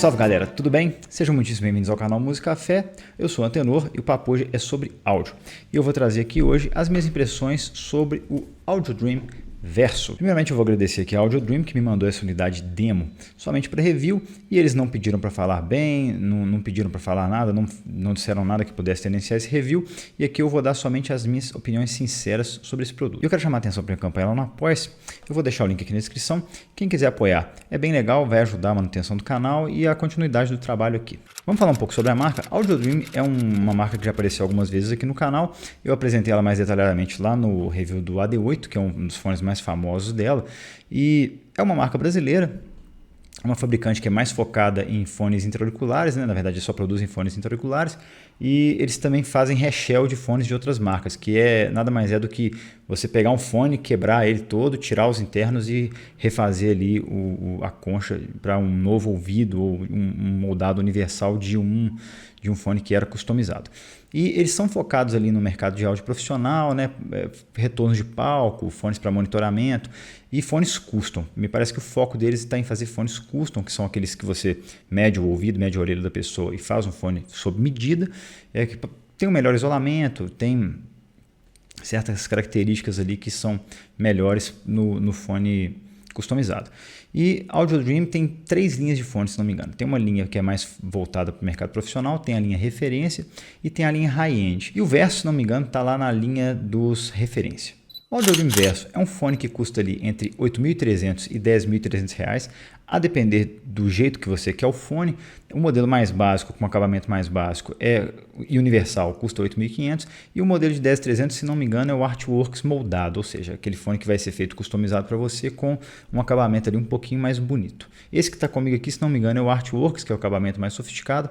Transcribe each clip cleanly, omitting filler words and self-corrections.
Salve, salve galera, tudo bem? Sejam muitíssimo bem-vindos ao canal Música Café. Eu sou o Antenor e o papo hoje é sobre áudio. E eu vou trazer aqui hoje as minhas impressões sobre o Audio Dream Verso. Primeiramente eu vou agradecer aqui a Audio Dream que me mandou essa unidade demo somente para review e eles não pediram para falar bem, não pediram para falar nada, não disseram nada que pudesse tendenciar esse review e aqui eu vou dar somente as minhas opiniões sinceras sobre esse produto. Eu quero chamar a atenção para a campanha lá no Apoia-se, eu vou deixar o link aqui na descrição, quem quiser apoiar é bem legal, vai ajudar a manutenção do canal e a continuidade do trabalho aqui. Vamos falar um pouco sobre a marca. A Audio Dream é uma marca que já apareceu algumas vezes aqui no canal, eu apresentei ela mais detalhadamente lá no review do AD8, que é um dos fones mais famosos dela, e é uma marca brasileira, uma fabricante que é mais focada em fones intra-auriculares, né? Na verdade só produzem fones intra-auriculares, e eles também fazem reshell de fones de outras marcas, que nada mais é do que você pegar um fone, quebrar ele todo, tirar os internos e refazer ali a concha para um novo ouvido ou um moldado universal de um fone que era customizado. E eles são focados ali no mercado de áudio profissional, né? Retornos de palco, fones para monitoramento e fones custom. Me parece que o foco deles está em fazer fones custom, que são aqueles que você mede o ouvido, mede a orelha da pessoa e faz um fone sob medida, que tem um melhor isolamento, tem certas características ali que são melhores no fone customizado. E Audio Dream tem 3 linhas de fones, se não me engano. Tem uma linha que é mais voltada para o mercado profissional, tem a linha referência e tem a linha high-end. E o Verso, se não me engano, está lá na linha dos referência. O Audio Dream Verso é um fone que custa ali entre R$ 8.300 e R$ 10.300, a depender do jeito que você quer o fone. O modelo mais básico, com acabamento mais básico, e universal, custa R$ 8.500, e o modelo de 10.300, se não me engano, é o Artworks moldado, ou seja, aquele fone que vai ser feito customizado para você com um acabamento ali um pouquinho mais bonito. Esse que está comigo aqui, se não me engano, é o Artworks, que é o acabamento mais sofisticado,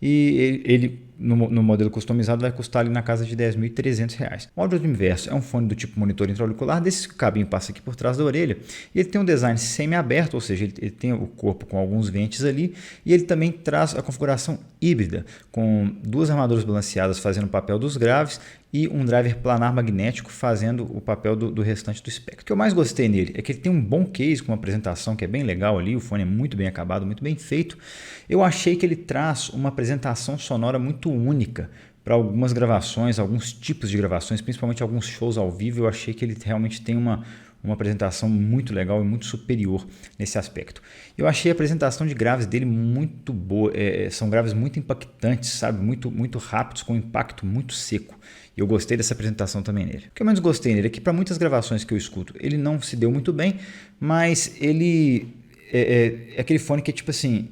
e ele no modelo customizado vai custar ali na casa de R$ 10.300. O Audio Dream Verso é um fone do tipo monitor intra-auricular, desses que o cabinho passa aqui por trás da orelha, e ele tem um design semi-aberto, ou seja, ele tem o corpo com alguns ventes ali, e ele também traz a configuração híbrida, com 2 armaduras balanceadas fazendo o papel dos graves e um driver planar magnético fazendo o papel do restante do espectro. O que eu mais gostei nele é que ele tem um bom case com uma apresentação que é bem legal ali, o fone é muito bem acabado, muito bem feito. Eu achei que ele traz uma apresentação sonora muito única para algumas gravações, alguns tipos de gravações, principalmente alguns shows ao vivo. Eu achei que ele realmente tem uma apresentação muito legal e muito superior nesse aspecto. Eu achei a apresentação de graves dele muito boa, são graves muito impactantes, sabe? Muito rápidos, com um impacto muito seco. E eu gostei dessa apresentação também nele. O que eu menos gostei nele é que para muitas gravações que eu escuto, ele não se deu muito bem, mas ele é aquele fone que é tipo assim,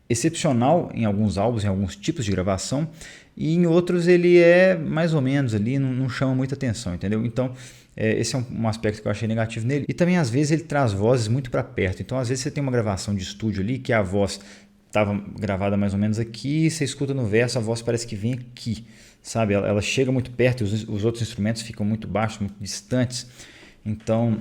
excepcional em alguns álbuns, em alguns tipos de gravação, e em outros ele é mais ou menos ali, não chama muita atenção, entendeu? Então, esse é um aspecto que eu achei negativo nele. E também, às vezes, ele traz vozes muito para perto. Então, às vezes, você tem uma gravação de estúdio ali que a voz estava gravada mais ou menos aqui, você escuta no verso, a voz parece que vem aqui, sabe? Ela chega muito perto e os outros instrumentos ficam muito baixos, muito distantes. Então,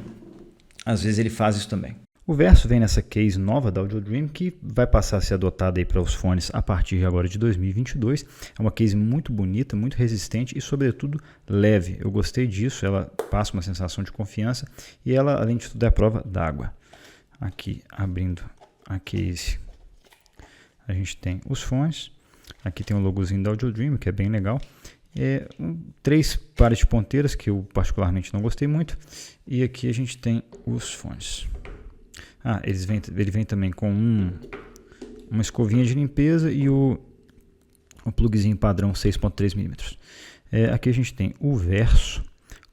às vezes, ele faz isso também. O Verso vem nessa case nova da Audio Dream que vai passar a ser adotada aí para os fones a partir de agora de 2022. É uma case muito bonita, muito resistente e, sobretudo, leve. Eu gostei disso, ela passa uma sensação de confiança e ela, além de tudo, é a prova d'água. Aqui, abrindo a case, a gente tem os fones. Aqui tem o logozinho da Audio Dream, que é bem legal. 3 pares de ponteiras, que eu particularmente não gostei muito. E aqui a gente tem os fones. Ele vem também com uma escovinha de limpeza e o plugzinho padrão 6.3 mm. Aqui a gente tem o Verso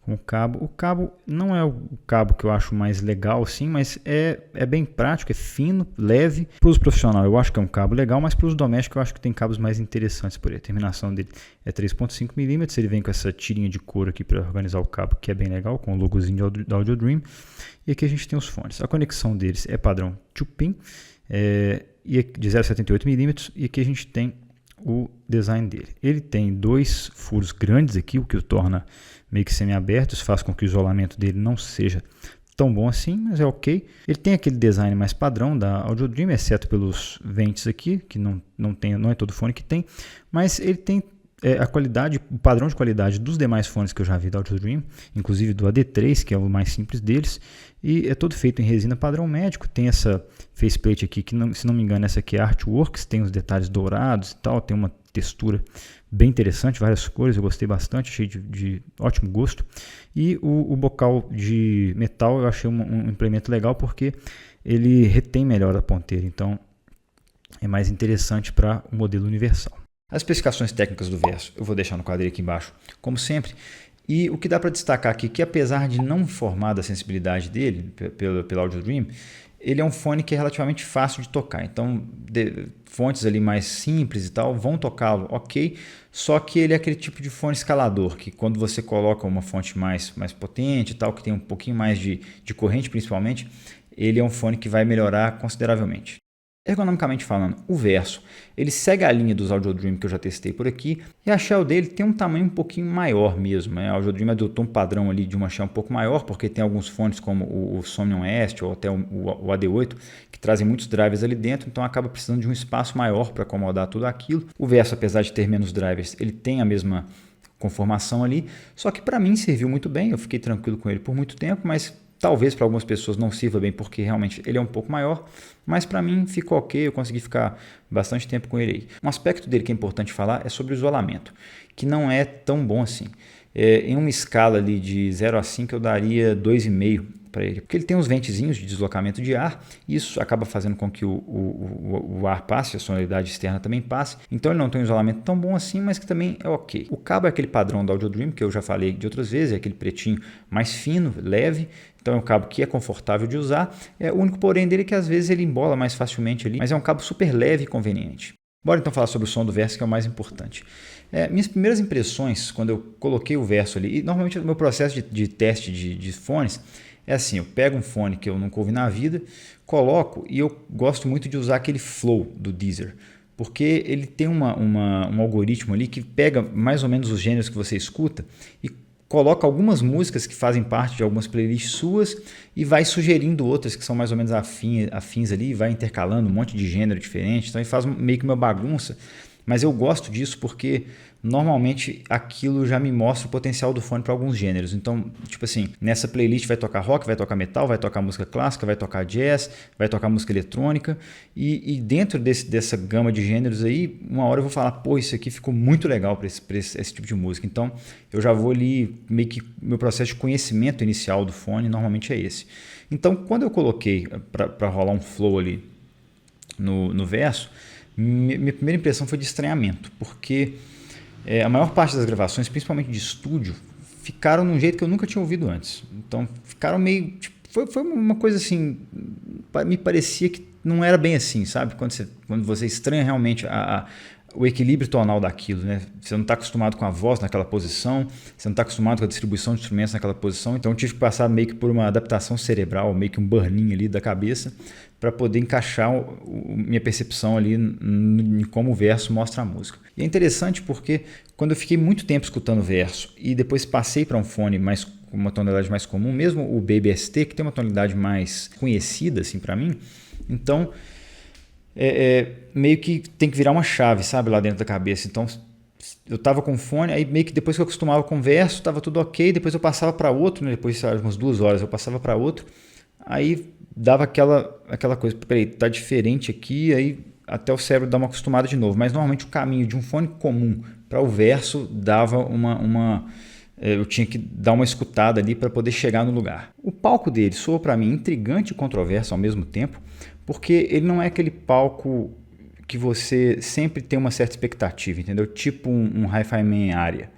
com o cabo. O cabo não é o cabo que eu acho mais legal, sim, mas é bem prático, é fino, leve. Para o uso profissional eu acho que é um cabo legal, mas para o uso doméstico eu acho que tem cabos mais interessantes por aí. A terminação dele é 3.5 mm, ele vem com essa tirinha de couro aqui para organizar o cabo, que é bem legal, com o logozinho da Audio Dream. E aqui a gente tem os fones. A conexão deles é padrão 2-pin, e de 0,78 mm, e aqui a gente tem o design dele. Ele tem 2 furos grandes aqui, o que o torna meio que semi-aberto, isso faz com que o isolamento dele não seja tão bom assim, mas é ok. Ele tem aquele design mais padrão da Audio Dream, exceto pelos ventes aqui, que não é todo fone que tem, mas ele tem a qualidade, o padrão de qualidade dos demais fones que eu já vi da Audio Dream, inclusive do AD3, que é o mais simples deles, e é todo feito em resina padrão médico. Tem essa faceplate aqui, que se não me engano essa aqui é Artworks, tem os detalhes dourados e tal, tem uma textura bem interessante, várias cores, eu gostei bastante, achei de ótimo gosto. E o bocal de metal eu achei um implemento legal porque ele retém melhor a ponteira, então é mais interessante para o modelo universal. As especificações técnicas do Verso eu vou deixar no quadrinho aqui embaixo, como sempre. E o que dá para destacar aqui, que apesar de não informar da sensibilidade dele, pela Audio Dream, ele é um fone que é relativamente fácil de tocar. Então, fontes ali mais simples e tal vão tocá-lo, ok. Só que ele é aquele tipo de fone escalador, que quando você coloca uma fonte mais potente e tal, que tem um pouquinho mais de corrente principalmente, ele é um fone que vai melhorar consideravelmente. Ergonomicamente falando, o Verso, ele segue a linha dos Audio Dream que eu já testei por aqui, e a shell dele tem um tamanho um pouquinho maior mesmo, né? A Audio Dream adotou um padrão ali de uma shell um pouco maior, porque tem alguns fones como o Somnium S ou até o AD8, que trazem muitos drivers ali dentro, então acaba precisando de um espaço maior para acomodar tudo aquilo. O Verso, apesar de ter menos drivers, ele tem a mesma conformação ali, só que para mim serviu muito bem, eu fiquei tranquilo com ele por muito tempo, mas talvez para algumas pessoas não sirva bem porque realmente ele é um pouco maior, mas para mim ficou ok, eu consegui ficar bastante tempo com ele aí. Um aspecto dele que é importante falar é sobre o isolamento, que não é tão bom assim. Em uma escala ali de 0 a 5 eu daria 2,5 para ele, porque ele tem uns ventezinhos de deslocamento de ar, e isso acaba fazendo com que o ar passe, a sonoridade externa também passe, então ele não tem um isolamento tão bom assim, mas que também é ok. O cabo é aquele padrão da Audio Dream, que eu já falei de outras vezes, é aquele pretinho mais fino, leve, então é um cabo que é confortável de usar. O único porém dele é que às vezes ele embola mais facilmente ali, mas é um cabo super leve e conveniente. Bora então falar sobre o som do Verso, que é o mais importante. Minhas primeiras impressões quando eu coloquei o Verso ali, e normalmente o meu processo de teste de fones é assim, eu pego um fone que eu nunca ouvi na vida, coloco, e eu gosto muito de usar aquele Flow do Deezer, porque ele tem um algoritmo ali que pega mais ou menos os gêneros que você escuta e coloca algumas músicas que fazem parte de algumas playlists suas e vai sugerindo outras que são mais ou menos afins ali, vai intercalando um monte de gênero diferente, então ele faz meio que uma bagunça, mas eu gosto disso porque normalmente aquilo já me mostra o potencial do fone para alguns gêneros. Então, tipo assim, nessa playlist vai tocar rock, vai tocar metal, vai tocar música clássica, vai tocar jazz, vai tocar música eletrônica, e dentro dessa gama de gêneros aí, uma hora eu vou falar, pô, isso aqui ficou muito legal para esse tipo de música. Então, eu já vou ali, meio que meu processo de conhecimento inicial do fone normalmente é esse. Então, quando eu coloquei para rolar um flow ali no Verso, minha primeira impressão foi de estranhamento, porque a maior parte das gravações, principalmente de estúdio, ficaram de um jeito que eu nunca tinha ouvido antes. Então, ficaram meio... Tipo, foi uma coisa assim... Me parecia que não era bem assim, sabe? Quando você estranha realmente o equilíbrio tonal daquilo, né? Você não está acostumado com a voz naquela posição, você não está acostumado com a distribuição de instrumentos naquela posição, então eu tive que passar meio que por uma adaptação cerebral, meio que um burn-in ali da cabeça, para poder encaixar minha percepção ali em como o Verso mostra a música. E é interessante porque quando eu fiquei muito tempo escutando o Verso e depois passei para um fone com uma tonalidade mais comum, mesmo o Baby ST, que tem uma tonalidade mais conhecida assim para mim, então meio que tem que virar uma chave, sabe, lá dentro da cabeça. Então eu tava com fone, aí meio que depois que eu acostumava com o Verso, tava tudo ok, depois eu passava para outro, né? Depois de umas 2 horas eu passava para outro, aí dava aquela coisa, peraí, tá diferente aqui, aí até o cérebro dá uma acostumada de novo, mas normalmente o caminho de um fone comum para o Verso dava eu tinha que dar uma escutada ali para poder chegar no lugar. O palco dele soou para mim intrigante e controverso ao mesmo tempo, porque ele não é aquele palco que você sempre tem uma certa expectativa, entendeu? Tipo um Hi-Fi Man Aria,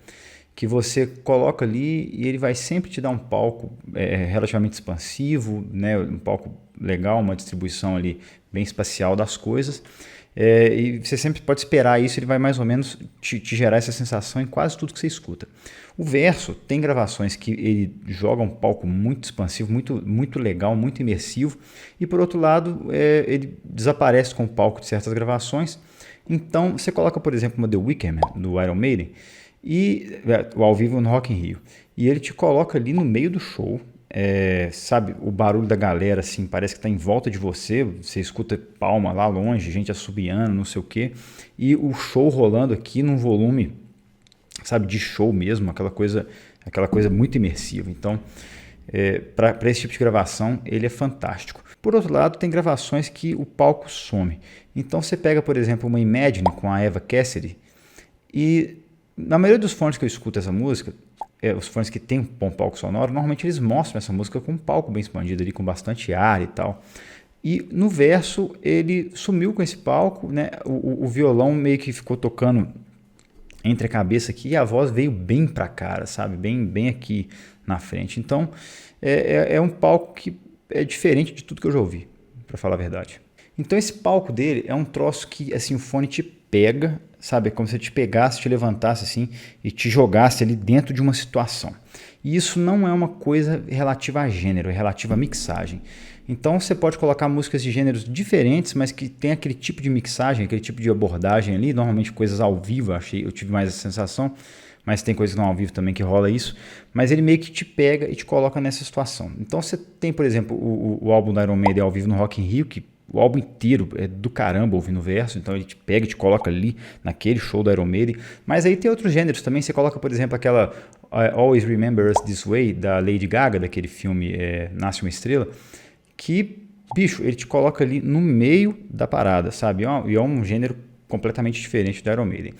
que você coloca ali e ele vai sempre te dar um palco relativamente expansivo, né? Um palco legal, uma distribuição ali bem espacial das coisas. E você sempre pode esperar isso, ele vai mais ou menos te gerar essa sensação em quase tudo que você escuta. O Verso tem gravações que ele joga um palco muito expansivo, muito, muito legal, muito imersivo, e por outro lado ele desaparece com o palco de certas gravações. Então você coloca, por exemplo, uma The Wicker Man do Iron Maiden, e o ao vivo no Rock in Rio, e ele te coloca ali no meio do show, sabe, o barulho da galera assim, parece que está em volta de você, você escuta palma lá longe, gente assobiando, não sei o que, e o show rolando aqui num volume sabe, de show mesmo, aquela coisa muito imersiva. Então, para esse tipo de gravação, ele é fantástico. Por outro lado, tem gravações que o palco some. Então, você pega, por exemplo, uma Imagine com a Eva Cassidy, e na maioria dos fones que eu escuto essa música, os fones que tem um bom palco sonoro, normalmente eles mostram essa música com um palco bem expandido ali, com bastante ar e tal. E no verso ele sumiu com esse palco, né? O violão meio que ficou tocando entre a cabeça aqui e a voz veio bem pra cara, sabe? Bem aqui na frente. Então é um palco que é diferente de tudo que eu já ouvi, para falar a verdade. Então esse palco dele é um troço que assim o fone te pega, sabe? É como se te pegasse, te levantasse assim e te jogasse ali dentro de uma situação. E isso não é uma coisa relativa a gênero, é relativa a mixagem. Então você pode colocar músicas de gêneros diferentes, mas que tem aquele tipo de mixagem, aquele tipo de abordagem ali, normalmente coisas ao vivo, eu tive mais essa sensação, mas tem coisas que não ao vivo também que rola isso, mas ele meio que te pega e te coloca nessa situação. Então você tem, por exemplo, o álbum da Iron Maiden ao vivo no Rock in Rio, que o álbum inteiro é do caramba ouvindo o verso, então ele te pega e te coloca ali naquele show da Iron Maiden. Mas aí tem outros gêneros também, você coloca, por exemplo, aquela Always Remember Us This Way, da Lady Gaga, daquele filme Nasce uma Estrela, que, bicho, ele te coloca ali no meio da parada, sabe? E é um gênero completamente diferente do Iron Maiden.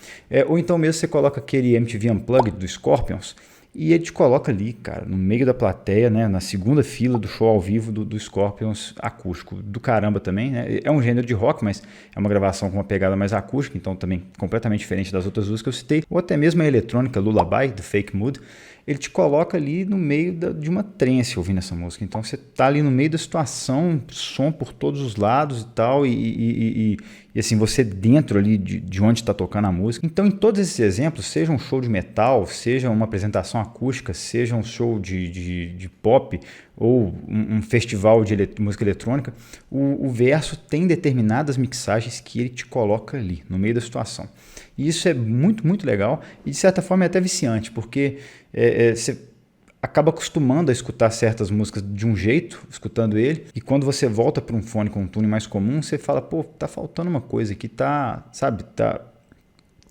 Ou então mesmo você coloca aquele MTV Unplugged do Scorpions e ele te coloca ali, cara, no meio da plateia, né, na segunda fila do show ao vivo do Scorpions acústico, do caramba também, né? É um gênero de rock, mas é uma gravação com uma pegada mais acústica, então também completamente diferente das outras músicas que eu citei, ou até mesmo a eletrônica Lullaby, do Fake Mood, ele te coloca ali no meio de uma trance ouvindo essa música. Então você tá ali no meio da situação, som por todos os lados e tal, e assim, você dentro ali de onde está tocando a música. Então em todos esses exemplos, seja um show de metal, seja uma apresentação acústica, seja um show de pop ou um festival de música eletrônica, o verso tem determinadas mixagens que ele te coloca ali, no meio da situação. E isso é muito, muito legal e de certa forma é até viciante, porque você acaba acostumando a escutar certas músicas de um jeito, escutando ele, e quando você volta para um fone com um tune mais comum, você fala, pô, tá faltando uma coisa aqui,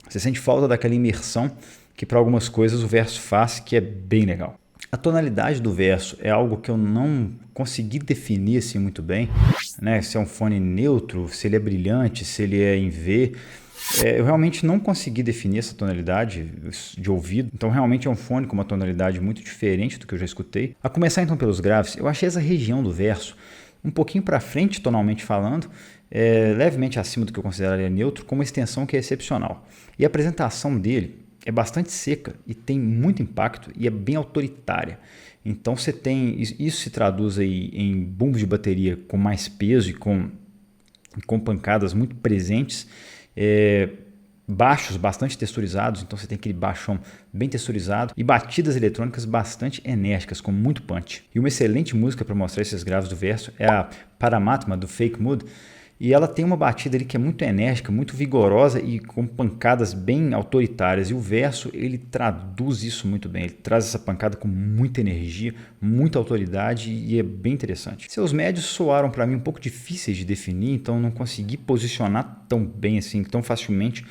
você sente falta daquela imersão que para algumas coisas o verso faz, que é bem legal. A tonalidade do verso é algo que eu não consegui definir assim muito bem, né? Se é um fone neutro, se ele é brilhante, se ele é em V. Eu realmente não consegui definir essa tonalidade de ouvido, então realmente é um fone com uma tonalidade muito diferente do que eu já escutei. A começar então pelos graves, eu achei essa região do verso um pouquinho para frente, tonalmente falando, levemente acima do que eu consideraria neutro, com uma extensão que é excepcional. E a apresentação dele é bastante seca e tem muito impacto e é bem autoritária. Então você tem, isso se traduz aí em bumbos de bateria com mais peso e com pancadas muito presentes, baixos bastante texturizados, então você tem aquele baixão bem texturizado e batidas eletrônicas bastante enérgicas, com muito punch. E uma excelente música para mostrar esses graves do verso é a Paramatma, do Fake Mood, e ela tem uma batida ali que é muito enérgica, muito vigorosa e com pancadas bem autoritárias. E o verso, ele traduz isso muito bem. Ele traz essa pancada com muita energia, muita autoridade e é bem interessante. Seus médios soaram para mim um pouco difíceis de definir, então não consegui posicionar tão bem assim, tão facilmente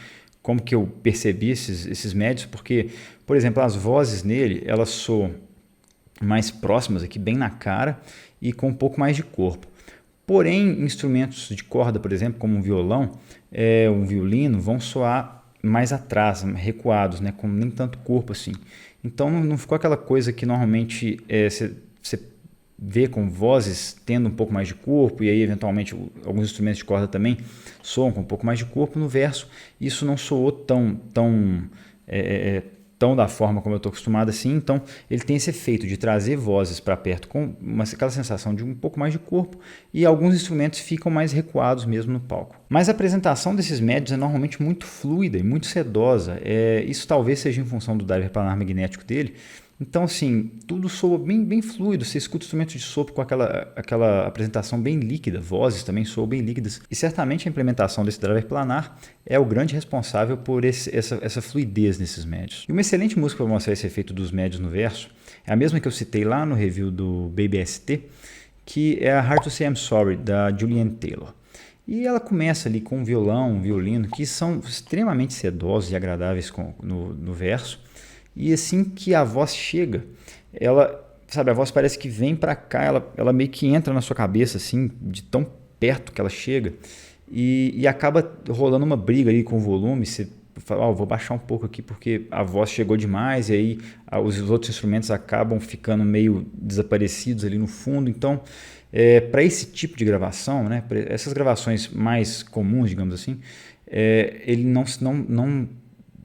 como que eu percebi esses médios, porque, por exemplo, as vozes nele, elas soam mais próximas aqui, bem na cara e com um pouco mais de corpo. Porém, instrumentos de corda, por exemplo, como um violão, um violino, vão soar mais atrás, recuados, né, com nem tanto corpo assim. Então não ficou aquela coisa que normalmente você vê com vozes tendo um pouco mais de corpo, e aí eventualmente alguns instrumentos de corda também soam com um pouco mais de corpo. No verso, isso não soou tão da forma como eu estou acostumado assim, então ele tem esse efeito de trazer vozes para perto com aquela sensação de um pouco mais de corpo, e alguns instrumentos ficam mais recuados mesmo no palco. Mas a apresentação desses médios é normalmente muito fluida e muito sedosa, isso talvez seja em função do driver planar magnético dele. Então, assim, tudo soa bem fluido. Você escuta instrumentos de sopro com aquela apresentação bem líquida, vozes também soam bem líquidas. E certamente a implementação desse driver planar é o grande responsável por essa fluidez nesses médios. E uma excelente música para mostrar esse efeito dos médios no verso é a mesma que eu citei lá no review do Baby ST, que é a Hard to Say I'm Sorry, da Julianne Taylor. E ela começa ali com um violão, um violino, que são extremamente sedosos e agradáveis no verso. e assim que a voz chega, a voz parece que vem para cá, ela meio que entra na sua cabeça, assim, de tão perto que ela chega, e acaba rolando uma briga ali com o volume. Você fala, vou baixar um pouco aqui porque a voz chegou demais, e aí os outros instrumentos acabam ficando meio desaparecidos ali no fundo. Então, para esse tipo de gravação, né, essas gravações mais comuns, digamos assim, ele não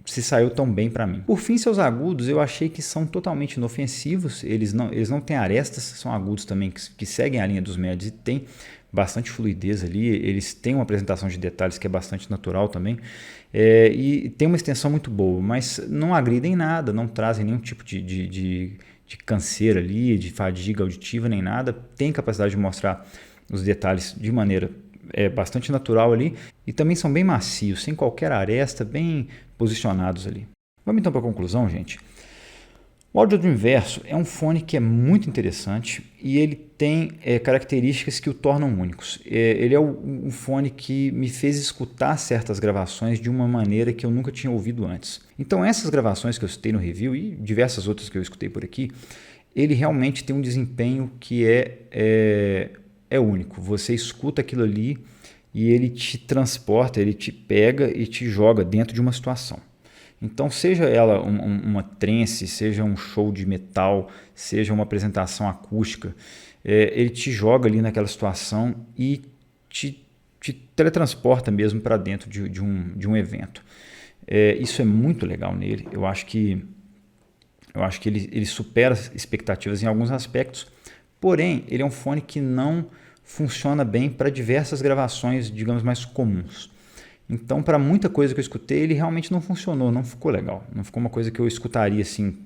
se saiu tão bem para mim. Por fim, seus agudos eu achei que são totalmente inofensivos, eles não têm arestas, são agudos também que seguem a linha dos médios e tem bastante fluidez ali, eles têm uma apresentação de detalhes que é bastante natural também, e tem uma extensão muito boa, mas não agridem nada, não trazem nenhum tipo de canseira ali, de fadiga auditiva nem nada, tem capacidade de mostrar os detalhes de maneira bastante natural ali, e também são bem macios, sem qualquer aresta, bem posicionados ali. Vamos então para a conclusão, gente. O Audio Dream Verso é um fone que é muito interessante e ele tem características que o tornam únicos. Ele é um fone que me fez escutar certas gravações de uma maneira que eu nunca tinha ouvido antes. Então essas gravações que eu citei no review e diversas outras que eu escutei por aqui, ele realmente tem um desempenho que é único. Você escuta aquilo ali e ele te transporta, ele te pega e te joga dentro de uma situação. Então, seja ela uma trance, seja um show de metal, seja uma apresentação acústica, ele te joga ali naquela situação e te teletransporta mesmo para dentro de um evento. Isso é muito legal nele. Eu acho que ele supera expectativas em alguns aspectos, porém, ele é um fone que não funciona bem para diversas gravações, digamos, mais comuns. Então, para muita coisa que eu escutei, ele realmente não funcionou, não ficou legal. Não ficou uma coisa que eu escutaria assim,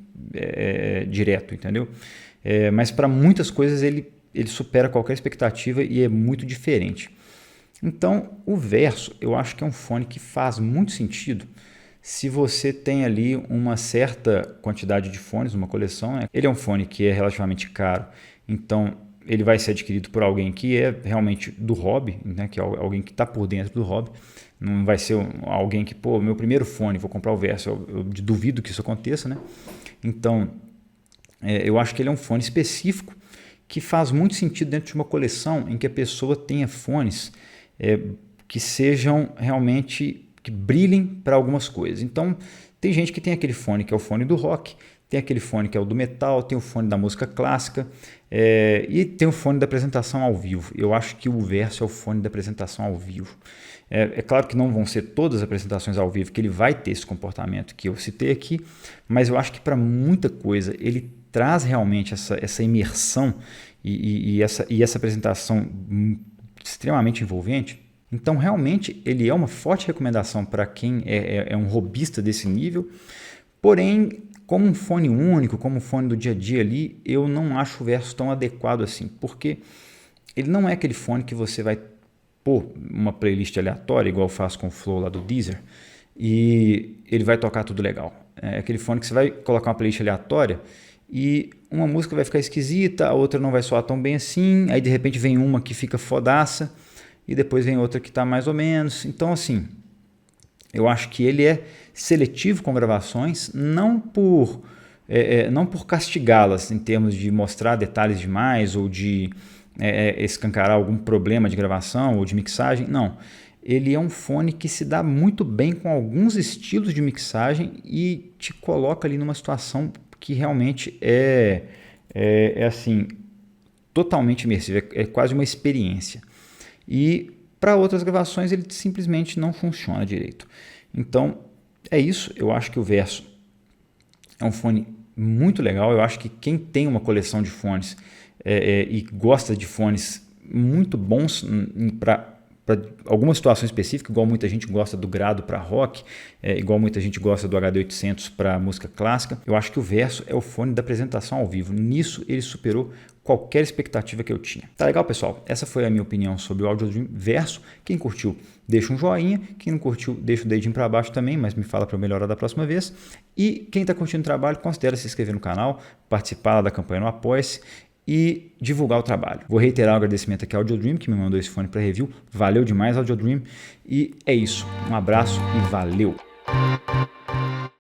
direto, entendeu? Mas para muitas coisas ele supera qualquer expectativa e é muito diferente. Então, o Verso, eu acho que é um fone que faz muito sentido se você tem ali uma certa quantidade de fones, uma coleção. Né? Ele é um fone que é relativamente caro, então ele vai ser adquirido por alguém que é realmente do hobby, né? Que é alguém que está por dentro do hobby. Não vai ser alguém que, meu primeiro fone, vou comprar o Verso. Eu duvido que isso aconteça, né? Então, eu acho que ele é um fone específico que faz muito sentido dentro de uma coleção em que a pessoa tenha fones que sejam realmente, que brilhem para algumas coisas. Então, tem gente que tem aquele fone que é o fone do rock, tem aquele fone que é o do metal, tem o fone da música clássica e tem o fone da apresentação ao vivo. Eu acho que o Verso é o fone da apresentação ao vivo. É claro que não vão ser todas as apresentações ao vivo que ele vai ter esse comportamento que eu citei aqui, mas eu acho que para muita coisa ele traz realmente essa imersão e essa apresentação extremamente envolvente. Então realmente ele é uma forte recomendação para quem é um hobbyista desse nível, porém como um fone único, como um fone do dia a dia ali, eu não acho o Verso tão adequado assim, porque ele não é aquele fone que você vai pôr uma playlist aleatória, igual eu faço com o Flow lá do Deezer, e ele vai tocar tudo legal. É aquele fone que você vai colocar uma playlist aleatória e uma música vai ficar esquisita, a outra não vai soar tão bem assim, aí de repente vem uma que fica fodaça, e depois vem outra que está mais ou menos. Então, assim, eu acho que ele é seletivo com gravações, não por castigá-las em termos de mostrar detalhes demais ou de escancarar algum problema de gravação ou de mixagem, não. Ele é um fone que se dá muito bem com alguns estilos de mixagem e te coloca ali numa situação que realmente é assim, totalmente imersiva, é quase uma experiência. E para outras gravações ele simplesmente não funciona direito. Então é isso, eu acho que o Verso é um fone muito legal. Eu acho que quem tem uma coleção de fones e gosta de fones muito bons para alguma situação específica, igual muita gente gosta do Grado para rock, igual muita gente gosta do HD800 para música clássica, eu acho que o Verso é o fone da apresentação ao vivo. Nisso ele superou qualquer expectativa que eu tinha. Tá legal, pessoal? Essa foi a minha opinião sobre o Audio Dream Verso. Quem curtiu, deixa um joinha. Quem não curtiu, deixa o dedinho para baixo também, mas me fala para eu melhorar da próxima vez. E quem está curtindo o trabalho, considere se inscrever no canal, participar da campanha no Apoia-se e divulgar o trabalho. Vou reiterar o agradecimento aqui ao Audio Dream, que me mandou esse fone para review. Valeu demais, Audio Dream. E é isso. Um abraço e valeu!